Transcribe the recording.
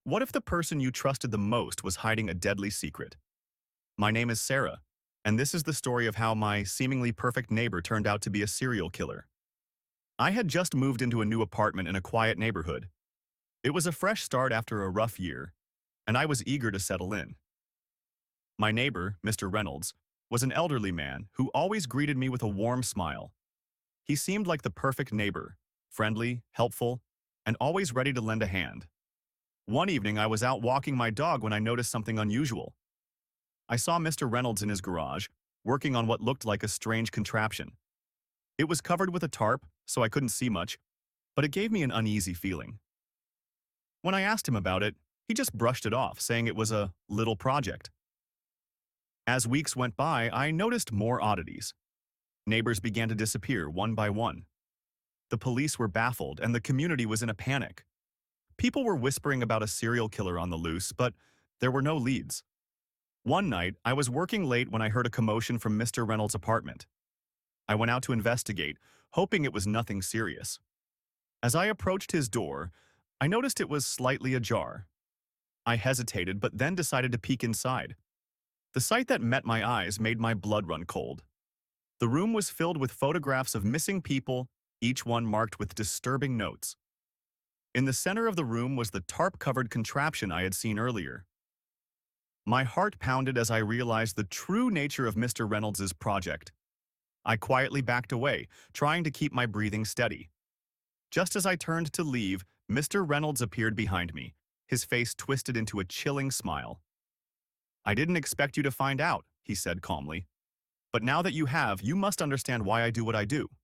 What if the person you trusted the most was hiding a deadly secret? My name is Sarah, and this is the story of how my seemingly perfect neighbor turned out to be a serial killer. I had just moved into a new apartment in a quiet neighborhood. It was a fresh start after a rough year, and I was eager to settle in. My neighbor, Mr. Reynolds, was an elderly man who always greeted me with a warm smile. He seemed like the perfect neighbor, friendly, helpful, and always ready to lend a hand. One evening, I was out walking my dog when I noticed something unusual. I saw Mr. Reynolds in his garage, working on what looked like a strange contraption. It was covered with a tarp, so I couldn't see much, but it gave me an uneasy feeling. When I asked him about it, he just brushed it off, saying it was a little project. As weeks went by, I noticed more oddities. Neighbors began to disappear one by one. The police were baffled, and the community was in a panic. People were whispering about a serial killer on the loose, but there were no leads. One night, I was working late when I heard a commotion from Mr. Reynolds' apartment. I went out to investigate, hoping it was nothing serious. As I approached his door, I noticed it was slightly ajar. I hesitated, but then decided to peek inside. The sight that met my eyes made my blood run cold. The room was filled with photographs of missing people, each one marked with disturbing notes. In the center of the room was the tarp-covered contraption I had seen earlier. My heart pounded as I realized the true nature of Mr. Reynolds' project. I quietly backed away, trying to keep my breathing steady. Just as I turned to leave, Mr. Reynolds appeared behind me, his face twisted into a chilling smile. "I didn't expect you to find out," he said calmly. "But now that you have, you must understand why I do what I do."